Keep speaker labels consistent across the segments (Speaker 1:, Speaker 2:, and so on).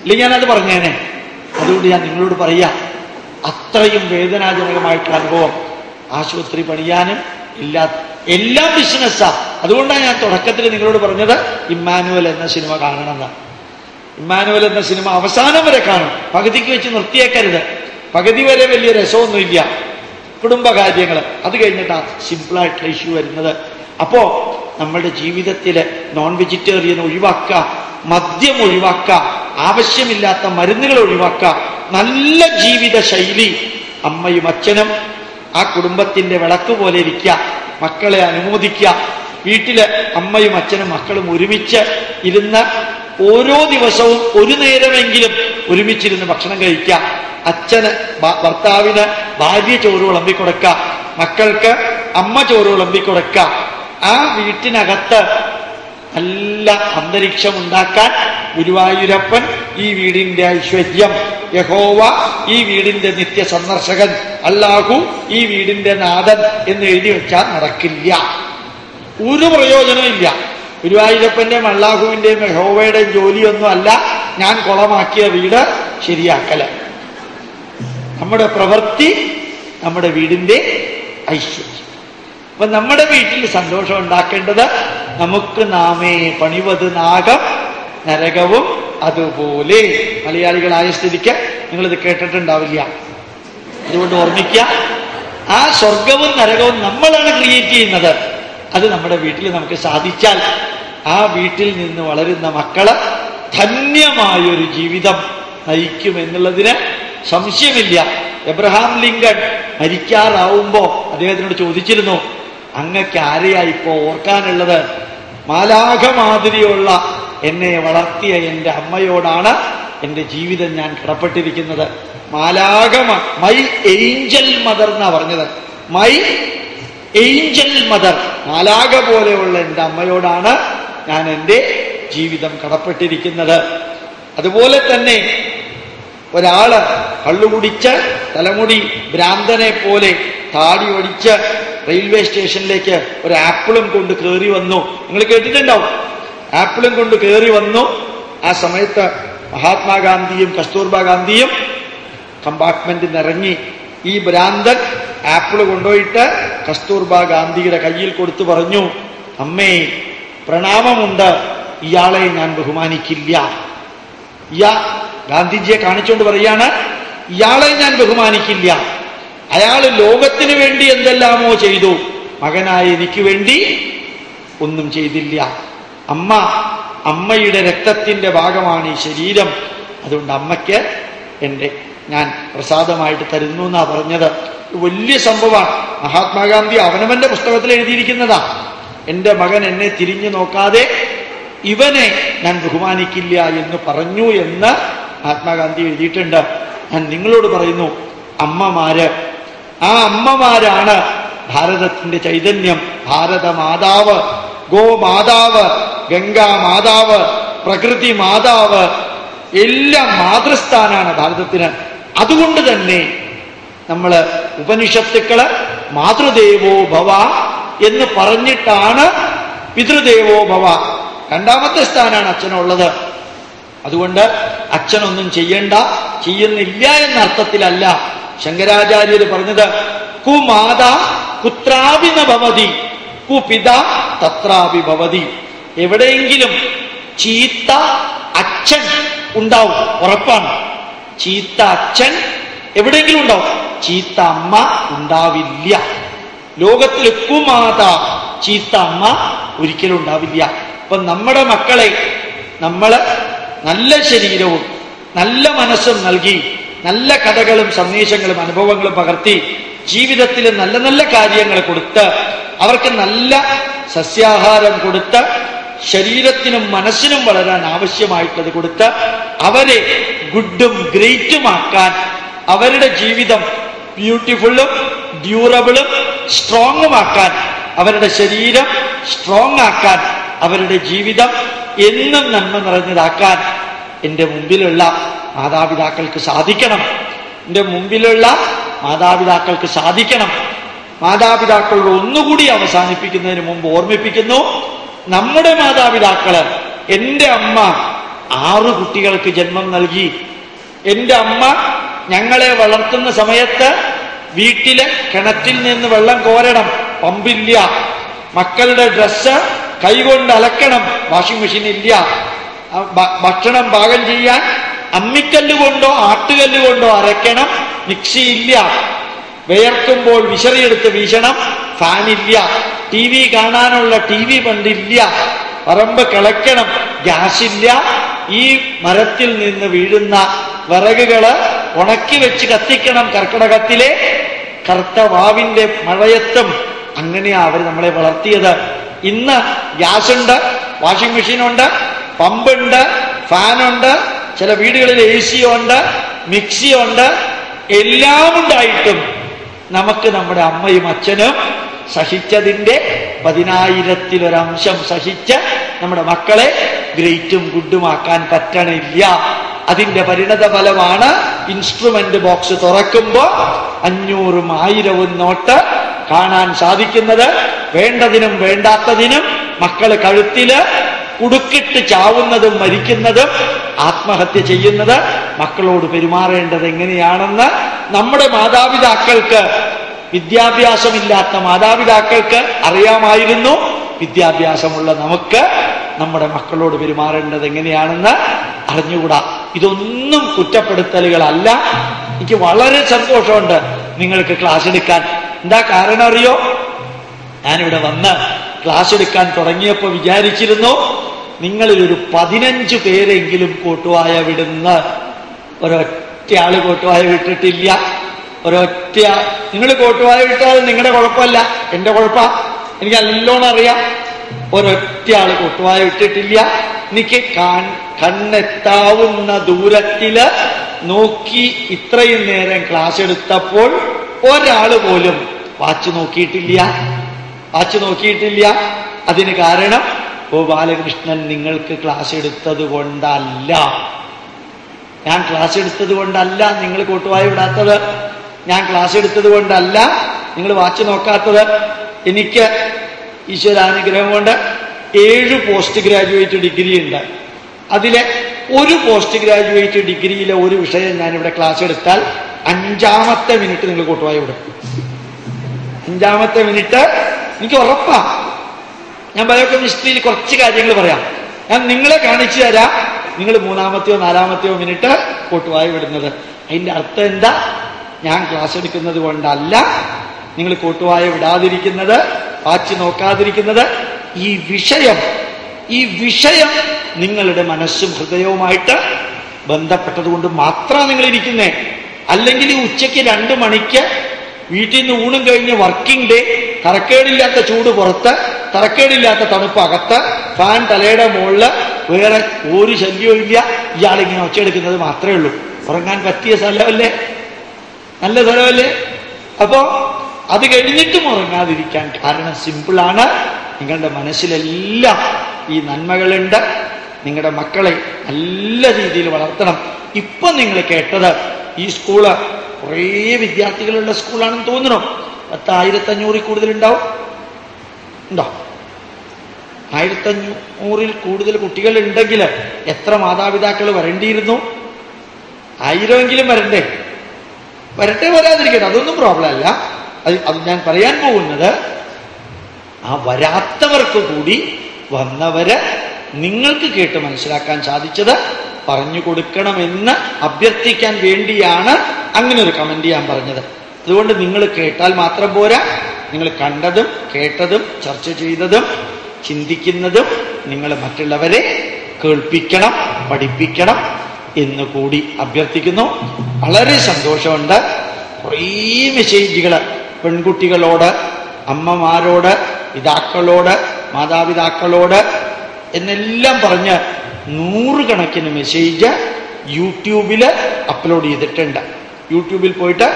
Speaker 1: ഇല്ലെങ്കിൽ ഞാനത് പറഞ്ഞേനെ. അതുകൊണ്ട് ഞാൻ നിങ്ങളോട് പറയാ, അത്രയും വേദനാജനകമായിട്ടുള്ള അനുഭവം. ആശുപത്രി പണിയാനും എല്ലാം ബിസിനസ്സാ. അതുകൊണ്ടാണ് ഞാൻ തുടക്കത്തിൽ നിങ്ങളോട് പറഞ്ഞത് ഇമ്മാനുവൽ എന്ന സിനിമ കാണണമെന്നാണ്. ഇമ്മാനുവൽ എന്ന സിനിമ അവസാനം വരെ കാണും, പകുതിക്ക് വെച്ച് നിർത്തിയേക്കരുത്. പകുതി വരെ വലിയ രസമൊന്നുമില്ല, കുടുംബകാര്യങ്ങൾ. അത് കഴിഞ്ഞിട്ടാ സിമ്പിളായിട്ടുള്ള ഇഷ്യൂ വരുന്നത്. അപ്പോ നമ്മളുടെ ജീവിതത്തില് നോൺ വെജിറ്റേറിയൻ ഒഴിവാക്കുക, മദ്യം ഒഴിവാക്കുക, ആവശ്യമില്ലാത്ത മരുന്നുകൾ ഒഴിവാക്കുക, നല്ല ജീവിത ശൈലി. അമ്മയും അച്ഛനും ആ കുടുംബത്തിന്റെ വിളക്ക് പോലെ ഇരിക്കുക, മക്കളെ അനുമോദിക്കുക. വീട്ടില് അമ്മയും അച്ഛനും മക്കളും ഒരുമിച്ച് ഇരുന്ന് ഓരോ ദിവസവും ഒരു നേരമെങ്കിലും ഒരുമിച്ചിരുന്ന് ഭക്ഷണം കഴിക്കുക. അച്ഛന് ഭർത്താവിന് ഭാര്യ ചോറ് വിളമ്പിക്കൊടുക്കുക, മക്കൾക്ക് അമ്മ ചോറ് വിളമ്പിക്കൊടുക്കുക. ആ വീട്ടിനകത്ത് നല്ല അന്തരീക്ഷം ഉണ്ടാക്കാൻ ഗുരുവായൂരപ്പൻ ഈ വീടിന്റെ ഐശ്വര്യം, യഹോവ ഈ വീടിന്റെ നിത്യ സന്ദർശകൻ, അല്ലാഹു ഈ വീടിന്റെ നാഥൻ എന്ന് എഴുതി വെച്ചാൽ നടക്കില്ല, ഒരു പ്രയോജനമില്ല. ഗുരുവായൂരപ്പന്റെയും അല്ലാഹുവിന്റെയും യഹോവയുടെയും ജോലിയൊന്നും അല്ല ഞാൻ കുളമാക്കിയ വീട് ശരിയാക്കല്. നമ്മുടെ പ്രവൃത്തി നമ്മുടെ വീടിന്റെ ഐശ്വര്യം. അപ്പൊ നമ്മുടെ വീട്ടിൽ സന്തോഷം ഉണ്ടാക്കേണ്ടത് നമുക്ക് നാമേ പണിവത് നാഗം നരകവും അതുപോലെ. മലയാളികളായ സ്ഥിതിക്ക് നിങ്ങളിത് കേട്ടിട്ടുണ്ടാവില്ല, അതുകൊണ്ട് ഓർമ്മിക്കുക. ആ സ്വർഗവും നരകവും നമ്മളാണ് ക്രിയേറ്റ് ചെയ്യുന്നത്. അത് നമ്മുടെ വീട്ടിൽ നമുക്ക് സാധിച്ചാൽ ആ വീട്ടിൽ നിന്ന് വളരുന്ന മക്കള് ധന്യമായൊരു ജീവിതം നയിക്കുമെന്നുള്ളതിന് സംശയമില്ല. എബ്രഹാം ലിങ്കൺ മരിക്കാറാവുമ്പോ അദ്ദേഹത്തിനോട് ചോദിച്ചിരുന്നു, അങ്ങക്ക് ആരെയാ ഇപ്പോ ഓർക്കാനുള്ളത്? മാലാഖ മാതിരിയുള്ള എന്നെ വളർത്തിയ എൻ്റെ അമ്മയോടാണ് എൻ്റെ ജീവിതം ഞാൻ കടപ്പെട്ടിരിക്കുന്നത്. മൈ ഏഞ്ചൽ മദർ എന്നാ പറഞ്ഞത്. മൈ ഏഞ്ചൽ മദർ, മാലാഖ പോലെയുള്ള എൻ്റെ അമ്മയോടാണ് ഞാൻ എൻ്റെ ജീവിതം കടപ്പെട്ടിരിക്കുന്നത്. അതുപോലെ തന്നെ ഒരാള് കള്ളുകുടിച്ച് തലമുടി ഭ്രാന്തനെ പോലെ താടി ഒടിച്ച് റെയിൽവേ സ്റ്റേഷനിലേക്ക് ഒരു ആപ്പിളും കൊണ്ട് കയറി വന്നു. നിങ്ങൾ കേട്ടിട്ടുണ്ടാവും, ആപ്പിളും കൊണ്ട് കയറി വന്നു. ആ സമയത്ത് മഹാത്മാഗാന്ധിയും കസ്തൂർബാ ഗാന്ധിയും കമ്പാർട്ട്മെന്റിൽ നിറങ്ങി. ഈ ഭ്രാന്തൻ ആപ്പിള് കൊണ്ടുപോയിട്ട് കസ്തൂർബാ ഗാന്ധിയുടെ കയ്യിൽ കൊടുത്തു പറഞ്ഞു, അമ്മേ പ്രണാമമുണ്ട്, ഇയാളെ ഞാൻ ബഹുമാനിക്കില്ല. ഗാന്ധിജിയെ കാണിച്ചുകൊണ്ട് പറയാണ്, ഇയാളെ ഞാൻ ബഹുമാനിക്കില്ല. അയാള് ലോകത്തിന് വേണ്ടി എന്തെല്ലാമോ ചെയ്തു, മകനായ എനിക്ക് വേണ്ടി ഒന്നും ചെയ്തില്ല. അമ്മയുടെ രക്തത്തിന്റെ ഭാഗമാണ് ഈ ശരീരം, അതുകൊണ്ട് അമ്മയ്ക്ക് ഞാൻ പ്രസാദമായിട്ട് തരുന്നു എന്നാ പറഞ്ഞത്. വലിയ സംഭവമാണ്. മഹാത്മാഗാന്ധി അവനവന്റെ പുസ്തകത്തിൽ എഴുതിയിരിക്കുന്നതാ. എന്റെ മകൻ എന്നെ തിരിഞ്ഞു നോക്കാതെ ഇവനെ ഞാൻ ബഹുമാനിക്കില്ല എന്ന് പറഞ്ഞു എന്ന് മഹാത്മാഗാന്ധി എഴുതിയിട്ടുണ്ട്. ഞാൻ നിങ്ങളോട് പറയുന്നു, ആ അമ്മമാരാണ് ഭാരതത്തിന്റെ ചൈതന്യം. ഭാരതമാതാവ്, ഗോമാതാവ്, ഗംഗാമാതാവ്, പ്രകൃതി മാതാവ്, എല്ലാം മാതൃസ്ഥാനാണ് ഭാരതത്തിന്. അതുകൊണ്ട് തന്നെ നമ്മള് ഉപനിഷത്തുക്കള് മാതൃദേവോ ഭവ എന്ന് പറഞ്ഞിട്ടാണ് പിതൃദേവോ ഭവ. രണ്ടാമത്തെ സ്ഥാനാണ് അച്ഛനുള്ളത്. അതുകൊണ്ട് അച്ഛനൊന്നും ചെയ്യുന്നില്ല എന്ന അർത്ഥത്തിലല്ല ശങ്കരാചാര്യര് പറഞ്ഞത്. കുമാതാ കുത്രാപി ന ഭവതി, കുപിത തത്രാപി ഭവതി. എവിടെയെങ്കിലും ചീത്ത അച്ഛൻ ഉണ്ടാവും, ഉറപ്പാണ്. ചീത്ത അച്ഛൻ എവിടെയെങ്കിലും ഉണ്ടാവും, ചീത്ത അമ്മ ഉണ്ടാവില്ല. ലോകത്തിൽ കുമാത, ചീത്ത അമ്മ ഒരിക്കലും ഉണ്ടാവില്ല. അപ്പൊ നമ്മുടെ മക്കളെ നമ്മള് നല്ല ശരീരവും നല്ല മനസ്സും നൽകി, നല്ല കഥകളും സന്ദേശങ്ങളും അനുഭവങ്ങളും പകർത്തി, ജീവിതത്തിൽ നല്ല നല്ല കാര്യങ്ങൾ കൊടുത്ത്, അവർക്ക് നല്ല സസ്യാഹാരം കൊടുത്ത്, ശരീരത്തിനും മനസ്സിനും വളരാൻ ആവശ്യമായിട്ടുള്ളത് കൊടുത്ത്, അവരെ ഗുഡും ഗ്രേറ്റുമാക്കാൻ, അവരുടെ ജീവിതം ബ്യൂട്ടിഫുള്ളും ഡ്യൂറബിളും സ്ട്രോങ്ങുമാക്കാൻ, അവരുടെ ശരീരം സ്ട്രോങ് ആക്കാൻ, അവരുടെ ജീവിതം എന്നും നന്മ നിറഞ്ഞതാക്കാൻ എൻ്റെ മുമ്പിലുള്ള മാതാപിതാക്കൾക്ക് സാധിക്കണം. എൻ്റെ മുമ്പിലുള്ള മാതാപിതാക്കൾക്ക് സാധിക്കണം. മാതാപിതാക്കളോട് ഒന്നുകൂടി അവസാനിപ്പിക്കുന്നതിന് മുമ്പ് ഓർമ്മിപ്പിക്കുന്നു, നമ്മുടെ മാതാപിതാക്കള്, എൻ്റെ അമ്മ 6 കുട്ടികൾക്ക് ജന്മം നൽകി. എൻ്റെ അമ്മ ഞങ്ങളെ വളർത്തുന്ന സമയത്ത് വീട്ടിലെ കിണറ്റിൽ നിന്ന് വെള്ളം കോരണം, പമ്പില്ല. മക്കളുടെ ഡ്രസ്സ് കൈകൊണ്ട് അലക്കണം, വാഷിംഗ് മെഷീൻ ഇല്ല. ഭക്ഷണം പാകം ചെയ്യാൻ അമ്മിക്കല്ലുകൊണ്ടോ ആട്ടുകല്ലുകൊണ്ടോ അരയ്ക്കണം, മിക്സി ഇല്ല. വിയർക്കുമ്പോൾ വിശറിയെടുത്ത് വീശണം, ഫാനില്ല. ടി വി കാണാനുള്ള TV പണ്ടില്ല. പറമ്പ് കിളയ്ക്കണം, ഗ്യാസില്ല. ഈ മരത്തിൽ നിന്ന് വീഴുന്ന വിറകുകള് ഉണക്കി വെച്ച് കത്തിക്കണം കർക്കിടകത്തിലെ കറുത്ത വാവിന്റെ മഴയത്തും. അങ്ങനെയാ അവർ നമ്മളെ വളർത്തിയത്. ഇന്ന് ഗ്യാസുണ്ട്, വാഷിംഗ് മെഷീനുണ്ട്, പമ്പുണ്ട്, ഫാനുണ്ട്, ചില വീടുകളിൽ AC ഉണ്ട്, മിക്സി ഉണ്ട്. എല്ലാം ഉണ്ടായിട്ടും നമുക്ക് നമ്മുടെ അമ്മയും അച്ഛനും സഹിച്ചതിന്റെ 10,000-ലൊരംശം സഹിച്ച് നമ്മുടെ മക്കളെ ഗ്രേറ്റും ഗുഡുമാക്കാൻ പറ്റണില്ല. അതിന്റെ പരിണത ഫലമാണ് ഇൻസ്ട്രുമെന്റ് ബോക്സ് തുറക്കുമ്പോ 500ഉം 1000ഉം നോട്ട് കാണാൻ സാധിക്കുന്നത്. വേണ്ടതിനും വേണ്ടാത്തതിനും മക്കള് കഴുത്തില് കുടുക്കിട്ട് ചാവുന്നതും മരിക്കുന്നതും ആത്മഹത്യ ചെയ്യുന്നത്. മക്കളോട് പെരുമാറേണ്ടത് എങ്ങനെയാണെന്ന് നമ്മുടെ മാതാപിതാക്കൾക്ക്, വിദ്യാഭ്യാസമില്ലാത്ത മാതാപിതാക്കൾക്ക് അറിയാമായിരുന്നു. വിദ്യാഭ്യാസമുള്ള നമുക്ക് നമ്മുടെ മക്കളോട് പെരുമാറേണ്ടത് എങ്ങനെയാണെന്ന് അറിഞ്ഞുകൂടാ. ഇതൊന്നും കുറ്റപ്പെടുത്തലുകളല്ല. എനിക്ക് വളരെ സന്തോഷമുണ്ട് നിങ്ങൾക്ക് ക്ലാസ് എടുക്കാൻ. എന്താ കാരണം അറിയോ? ഞാനിവിടെ വന്ന് ക്ലാസ് എടുക്കാൻ തുടങ്ങിയപ്പോൾ വിചാരിച്ചിരുന്നു നിങ്ങളിൽ ഒരു 15 പേരെങ്കിലും കോട്ടുവായ വിടുന്ന. ഒരൊറ്റ ആള് കോട്ടുവായ വിട്ടിട്ടില്ല. ഒരൊറ്റ നിങ്ങൾ കോട്ടുവായ വിട്ടാൽ നിങ്ങളുടെ കുഴപ്പമല്ല, എന്റെ കുഴപ്പ. എനിക്ക് നല്ലോണം അറിയാം. ഒരൊറ്റ ആള് കോട്ടുവായ വിട്ടിട്ടില്ല. എനിക്ക് കണ്ണെത്താവുന്ന ദൂരത്തില് നോക്കി ഇത്രയും നേരം ക്ലാസ് എടുത്തപ്പോൾ ഒരാള് പോലും വാച്ച് നോക്കിയിട്ടില്ല. അതിന് കാരണം ബാലകൃഷ്ണൻ നിങ്ങൾക്ക് ക്ലാസ് എടുത്തത് കൊണ്ടല്ല, ഞാൻ ക്ലാസ് എടുത്തത് കൊണ്ടല്ല നിങ്ങൾ കോട്ടുവായ വിടാത്തത്, ഞാൻ ക്ലാസ് എടുത്തത് കൊണ്ടല്ല നിങ്ങൾ വാച്ച് നോക്കാത്തത്. എനിക്ക് ഈശ്വരാനുഗ്രഹം കൊണ്ട് 7 പോസ്റ്റ് ഗ്രാജുവേറ്റ് ഡിഗ്രി ഉണ്ട്. അതിലെ ഒരു പോസ്റ്റ് ഗ്രാജുവേറ്റ് ഡിഗ്രിയിലെ ഒരു വിഷയം ഞാനിവിടെ ക്ലാസ് എടുത്താൽ 5ാമത്തെ മിനിറ്റ് നിങ്ങൾ കോട്ടുവായ വിടും. 5ാമത്തെ മിനിറ്റ് എനിക്ക് ഉറപ്പാ. ഞാൻ ബയോകെമിസ്ട്രിയിൽ കുറച്ച് കാര്യങ്ങൾ പറയാം. ഞാൻ നിങ്ങളെ കാണിച്ചു തരാം. നിങ്ങൾ 3ാമത്തെയോ 4ാമത്തെയോ മിനിറ്റ് കോട്ടുവായ വിടുന്നത്. അതിന്റെ അർത്ഥം എന്താ? ഞാൻ ക്ലാസ് എടുക്കുന്നത് കൊണ്ടല്ല നിങ്ങൾ കോട്ടുവായ വിടാതിരിക്കുന്നത്, വാച്ച് നോക്കാതിരിക്കുന്നത്. ഈ വിഷയം നിങ്ങളുടെ മനസ്സും ഹൃദയവുമായിട്ട് ബന്ധപ്പെട്ടത് കൊണ്ട് മാത്രമാണ് നിങ്ങൾ ഇരിക്കുന്നേ. അല്ലെങ്കിൽ ഈ ഉച്ചയ്ക്ക് 2 മണിക്ക് വീട്ടിൽ നിന്ന് ഊണും കഴിഞ്ഞ് വർക്കിംഗ് ഡേ, തറക്കേടില്ലാത്ത ചൂട് പുറത്ത്, തറക്കേടില്ലാത്ത തണുപ്പ് അകത്ത്, ഫാൻ തലയുടെ മുകളില്, വേറെ ഒരു ശല്യവും ഇല്ല. ഇയാളിങ്ങനെ ഒച്ചയെടുക്കുന്നത് മാത്രമേ ഉള്ളൂ. ഉറങ്ങാൻ പറ്റിയ സ്ഥലമല്ലേ? നല്ല സ്ഥലമല്ലേ? അപ്പോ അത് കഴിഞ്ഞിട്ടും ഉറങ്ങാതിരിക്കാൻ കാരണം സിമ്പിളാണ്. നിങ്ങളുടെ മനസ്സിലെല്ലാം ഈ നന്മകളുണ്ട്. നിങ്ങളുടെ മക്കളെ നല്ല രീതിയിൽ വളർത്തണം. ഇപ്പൊ നിങ്ങൾ കേട്ടത് ഈ സ്കൂള് കുറേ വിദ്യാർത്ഥികളുള്ള സ്കൂളാണെന്ന് തോന്നണം. 10,500 കൂടുതലുണ്ടാവും. ഉണ്ടോ? 1500 കൂടുതൽ കുട്ടികൾ ഉണ്ടെങ്കിൽ എത്ര മാതാപിതാക്കൾ വരേണ്ടിയിരുന്നു? 1000എങ്കിലും വരണ്ടേ? വരട്ടെ, വരാതിരിക്കട്ടെ, അതൊന്നും പ്രോബ്ലം അല്ല. അത് ഞാൻ പറയാൻ പോകുന്നത് ആ വരാത്തവർക്ക് കൂടി വന്നവര് നിങ്ങൾക്ക് കേട്ട് മനസ്സിലാക്കാൻ സാധിച്ചത് പറഞ്ഞു കൊടുക്കണമെന്ന് അഭ്യർത്ഥിക്കാൻ വേണ്ടിയാണ് അങ്ങനെ ഒരു കമന്റ് ഞാൻ പറഞ്ഞത്. അതുകൊണ്ട് നിങ്ങൾ കേട്ടാൽ മാത്രം പോരാ, നിങ്ങൾ കണ്ടതും കേട്ടതും ചർച്ച ചെയ്തതും ചിന്തിക്കുന്നതും നിങ്ങൾ മറ്റുള്ളവരെ കേൾപ്പിക്കണം, പഠിപ്പിക്കണം എന്ന് കൂടി അഭ്യർത്ഥിക്കുന്നു. വളരെ സന്തോഷമുണ്ട്. കുറേ മെസ്സേജുകൾ പെൺകുട്ടികളോട്, അമ്മമാരോട്, പിതാക്കളോട്, മാതാപിതാക്കളോട് എന്നെല്ലാം പറഞ്ഞ് 100 കണക്കിന് മെസ്സേജ് യൂട്യൂബിൽ അപ്ലോഡ് ചെയ്തിട്ടുണ്ട്. യൂട്യൂബിൽ പോയിട്ട്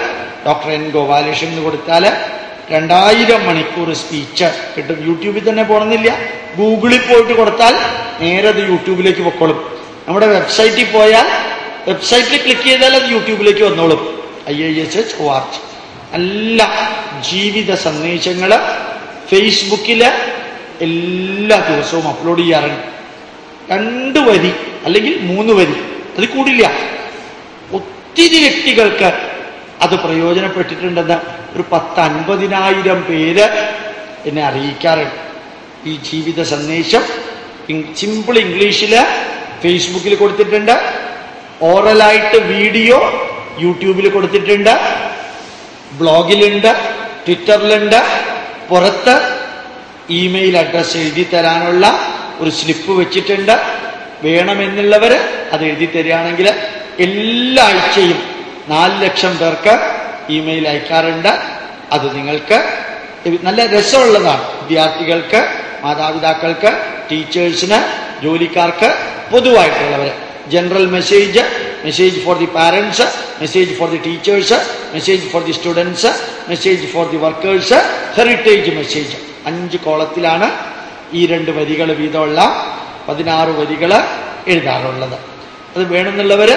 Speaker 1: ഡോക്ടർ N. ഗോപാലകൃഷ്ണൻ എന്ന് കൊടുത്താൽ 2000 മണിക്കൂർ സ്പീച്ച് കിട്ടും. യൂട്യൂബിൽ തന്നെ പോകണമെന്നില്ല, ഗൂഗിളിൽ പോയിട്ട് കൊടുത്താൽ നേരെ അത് യൂട്യൂബിലേക്ക് പൊക്കോളും. നമ്മുടെ വെബ്സൈറ്റിൽ പോയാൽ വെബ്സൈറ്റിൽ ക്ലിക്ക് ചെയ്താൽ അത് യൂട്യൂബിലേക്ക് വന്നോളും. IISH.org. നല്ല ജീവിത സന്ദേശങ്ങൾ ഫേസ്ബുക്കിൽ എല്ലാ ദിവസവും അപ്ലോഡ് ചെയ്യാറുണ്ട്. 2 വരി അല്ലെങ്കിൽ 3 വരി, അത് കൂടില്ല. ഒത്തിരി വ്യക്തികൾക്ക് അത് പ്രയോജനപ്പെട്ടിട്ടുണ്ടെന്ന് ഒരു 10-50,000 പേര് എന്നെ അറിയിക്കാറുണ്ട്. ഈ ജീവിത സന്ദേശം സിമ്പിൾ ഇംഗ്ലീഷിൽ ഫേസ്ബുക്കിൽ കൊടുത്തിട്ടുണ്ട്, ഓറലായിട്ട് വീഡിയോ യൂട്യൂബിൽ കൊടുത്തിട്ടുണ്ട്, ബ്ലോഗിലുണ്ട്, ട്വിറ്ററിലുണ്ട്. പുറത്ത് ഇമെയിൽ അഡ്രസ് എഴുതി തരാനുള്ള ഒരു സ്ലിപ്പ് വെച്ചിട്ടുണ്ട്. വേണമെന്നുള്ളവർ അത് എഴുതി തരികയാണെങ്കിൽ എല്ലാ ആഴ്ചയും 4 ലക്ഷം പേർക്ക് ഇമെയിൽ അയക്കാറുണ്ട്. അത് നിങ്ങൾക്ക് നല്ല രസമുള്ളതാണ്. വിദ്യാർത്ഥികൾക്ക്, മാതാപിതാക്കൾക്ക്, ടീച്ചേഴ്സിന്, ജോലിക്കാർക്ക്, പൊതുവായിട്ടുള്ളവർ. General message, message for the parents, message for the teachers, message for the students, message for the workers, heritage message. 5 കോളത്തിലാണ് ഈ 2 വരികൾ വീതമുള്ള 16 വരികൾ എഴുതാറുള്ളത്. അത് വേണമെന്നുള്ളവർ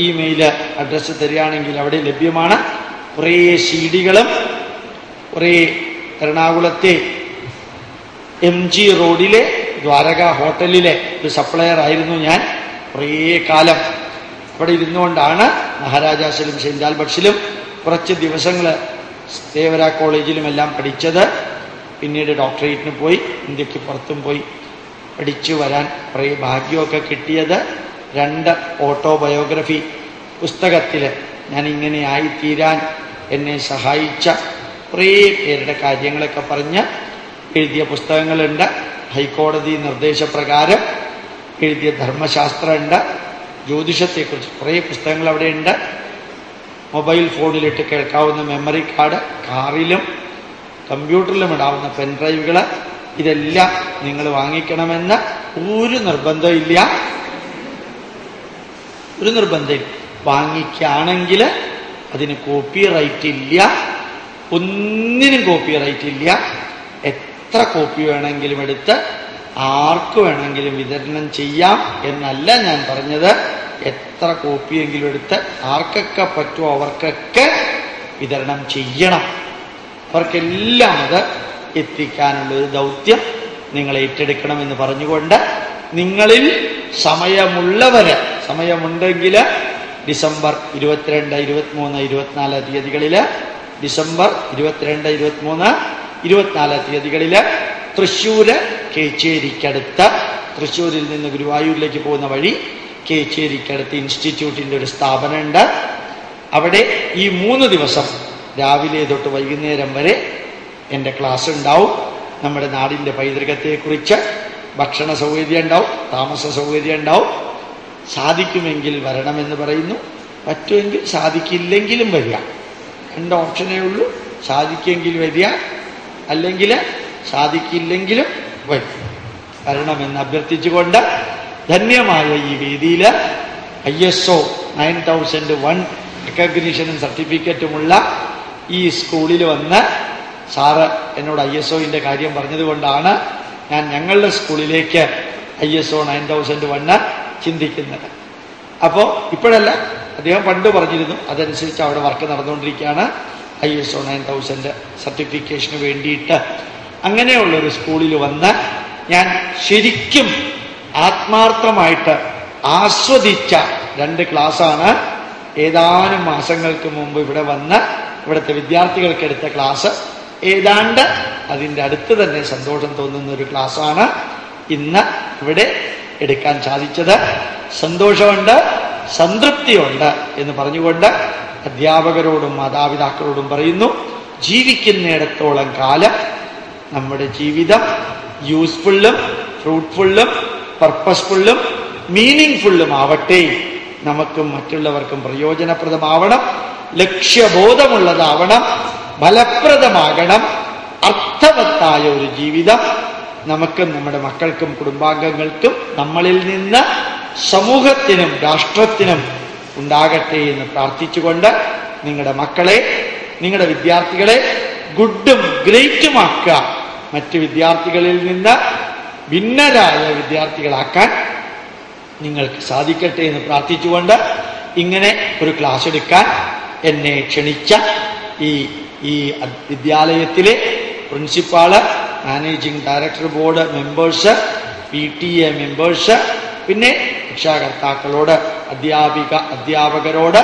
Speaker 1: ഇമെയിൽ അഡ്രസ്സ് തരികയാണെങ്കിൽ അവിടെ ലഭ്യമാണ്. കുറേ CD-കളും കുറേ എറണാകുളത്തെ MG റോഡിലെ ദ്വാരക ഹോട്ടലിലെ ഒരു സപ്ലയർ ആയിരുന്നു ഞാൻ. കുറേ കാലം അവിടെ ഇരുന്നുകൊണ്ടാണ് മഹാരാജാസിലും സെന്റ് ആൽബർട്ട്സിലും കുറച്ച് ദിവസങ്ങൾ ദേവര കോളേജിലുമെല്ലാം പഠിച്ചത്. പിന്നീട് ഡോക്ടറേറ്റിന് പോയി, ഇന്ത്യക്ക് പുറത്തും പോയി പഠിച്ചു വരാൻ കുറേ ഭാഗ്യമൊക്കെ കിട്ടിയത് 2 ഓട്ടോബയോഗ്രഫി പുസ്തകത്തിൽ ഞാൻ ഇങ്ങനെ ആയിത്തീരാൻ എന്നെ സഹായിച്ച കുറേ പേരുടെ കാര്യങ്ങളൊക്കെ പറഞ്ഞ് എഴുതിയ പുസ്തകങ്ങളുണ്ട്. ഹൈക്കോടതി നിർദ്ദേശപ്രകാരം എഴുതിയ ധർമ്മശാസ്ത്രമുണ്ട്. ജ്യോതിഷത്തെക്കുറിച്ച് കുറേ പുസ്തകങ്ങൾ അവിടെയുണ്ട്. മൊബൈൽ ഫോണിലിട്ട് കേൾക്കാവുന്ന മെമ്മറി കാർഡ്, കാറിലും കമ്പ്യൂട്ടറിലും ഇടാവുന്ന പെൻഡ്രൈവുകൾ, ഇതെല്ലാം നിങ്ങൾ വാങ്ങിക്കണമെന്ന് ഒരു നിർബന്ധമില്ല. ഒരു നിർബന്ധമില്ല. വാങ്ങിക്കുകയാണെങ്കിൽ അതിന് കോപ്പിറൈറ്റ് ഇല്ല, ഒന്നിനും കോപ്പിറൈറ്റ് ഇല്ല. എത്ര കോപ്പി വേണമെങ്കിലും എടുത്ത് ആർക്ക് വേണമെങ്കിലും വിതരണം ചെയ്യാം എന്നല്ല ഞാൻ പറഞ്ഞത്. എത്ര കോപ്പിയെങ്കിലും എടുത്ത് ആർക്കൊക്കെ പറ്റുമോ അവർക്കൊക്കെ വിതരണം ചെയ്യണം. അവർക്കെല്ലാം അത് എത്തിക്കാനുള്ളൊരു ദൗത്യം നിങ്ങൾ ഏറ്റെടുക്കണമെന്ന് പറഞ്ഞുകൊണ്ട്, നിങ്ങളിൽ സമയമുള്ളവര്, സമയമുണ്ടെങ്കിൽ ഡിസംബർ 22, 23, 24 തീയതികളിൽ, ഡിസംബർ 22, 23, 24 തീയതികളിൽ തൃശ്ശൂര് കേച്ചേരിക്കടുത്ത്, തൃശ്ശൂരിൽ നിന്ന് ഗുരുവായൂരിലേക്ക് പോകുന്ന വഴി കേച്ചേരിക്കടുത്ത് ഇൻസ്റ്റിറ്റ്യൂട്ടിൻ്റെ ഒരു സ്ഥാപനമുണ്ട്. അവിടെ ഈ 3 ദിവസം രാവിലെ തൊട്ട് വൈകുന്നേരം വരെ എൻ്റെ ക്ലാസ് ഉണ്ടാവും. നമ്മുടെ നാടിൻ്റെ പൈതൃകത്തെക്കുറിച്ച് ഭക്ഷണ സൗകര്യം ഉണ്ടാവും, താമസ സൗകര്യം ഉണ്ടാവും. സാധിക്കുമെങ്കിൽ വരണമെന്ന് പറയുന്നു. പറ്റുമെങ്കിൽ, സാധിക്കില്ലെങ്കിലും വരിക. 2 ഓപ്ഷനേ ഉള്ളൂ. സാധിക്കുമെങ്കിൽ വരിക, അല്ലെങ്കിൽ സാധിക്കില്ലെങ്കിലും വരണമെന്ന് അഭ്യർത്ഥിച്ചുകൊണ്ട്, ധന്യമായ ഈ വേദിയിൽ ISO 9001 റെക്കഗ്നീഷനും സർട്ടിഫിക്കറ്റുമുള്ള ഈ സ്കൂളിൽ വന്ന് സാറ് എന്നോട് ISOന്റെ കാര്യം പറഞ്ഞതുകൊണ്ടാണ് ഞാൻ ഞങ്ങളുടെ സ്കൂളിലേക്ക് ISO 9001 ചിന്തിക്കുന്നത്. അപ്പോൾ ഇപ്പോഴല്ല, അദ്ദേഹം പണ്ട് പറഞ്ഞിരുന്നു. അതനുസരിച്ച് അവിടെ വർക്ക് നടന്നുകൊണ്ടിരിക്കുകയാണ്. ISO 9000 സർട്ടിഫിക്കേഷന് വേണ്ടിയിട്ട് അങ്ങനെയുള്ളൊരു സ്കൂളിൽ വന്ന് ഞാൻ ശരിക്കും ആത്മാർത്ഥമായിട്ട് ആസ്വദിച്ച 2 ക്ലാസ്സാണ് ഏതാനും മാസങ്ങൾക്ക് മുമ്പ് ഇവിടെ വന്ന് ഇവിടുത്തെ വിദ്യാർത്ഥികൾക്ക് എടുത്ത ക്ലാസ്. ഏതാണ്ട് അതിൻ്റെ അടുത്ത് തന്നെ സന്തോഷം തോന്നുന്ന ഒരു ക്ലാസ്സാണ് ഇന്ന് ഇവിടെ എടുക്കാൻ സാധിച്ചത്. സന്തോഷമുണ്ട്, സംതൃപ്തിയുണ്ട് എന്ന് പറഞ്ഞുകൊണ്ട് അധ്യാപകരോടും മാതാപിതാക്കളോടും പറയുന്നു, ജീവിക്കുന്നിടത്തോളം കാലം നമ്മുടെ ജീവിതം യൂസ്ഫുള്ളും ഫ്രൂട്ട്ഫുള്ളും പർപ്പസ്ഫുള്ളും മീനിങ് ഫുള്ളും ആവട്ടെ. നമുക്കും മറ്റുള്ളവർക്കും പ്രയോജനപ്രദമാവണം, ലക്ഷ്യബോധമുള്ളതാവണം, ഫലപ്രദമാകണം. അർത്ഥവത്തായ ഒരു ജീവിതം നമുക്കും നമ്മുടെ മക്കൾക്കും കുടുംബാംഗങ്ങൾക്കും നമ്മളിൽ നിന്ന് സമൂഹത്തിനും രാഷ്ട്രത്തിനും ഉണ്ടാകട്ടെ എന്ന് പ്രാർത്ഥിച്ചുകൊണ്ട്, നിങ്ങളുടെ മക്കളെ, നിങ്ങളുടെ വിദ്യാർത്ഥികളെ ഗുഡും ഗ്രേറ്റുമാക്കുക, മറ്റ് വിദ്യാർത്ഥികളിൽ നിന്ന് ഭിന്നരായ വിദ്യാർത്ഥികളാക്കാൻ നിങ്ങൾക്ക് സാധിക്കട്ടെ എന്ന് പ്രാർത്ഥിച്ചുകൊണ്ട്, ഇങ്ങനെ ഒരു ക്ലാസ് എടുക്കാൻ എന്നെ ക്ഷണിച്ച ഈ വിദ്യാലയത്തിലെ principal, managing director board members, PTA members, പിന്നെ രക്ഷാകർത്താക്കളോട്, അധ്യാപകരോട്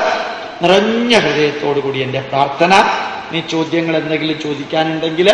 Speaker 1: നിറഞ്ഞ ഹൃദയത്തോടു കൂടി എൻ്റെ പ്രാർത്ഥന. നീ ചോദ്യങ്ങൾ എന്തെങ്കിലും ചോദിക്കാനുണ്ടെങ്കിൽ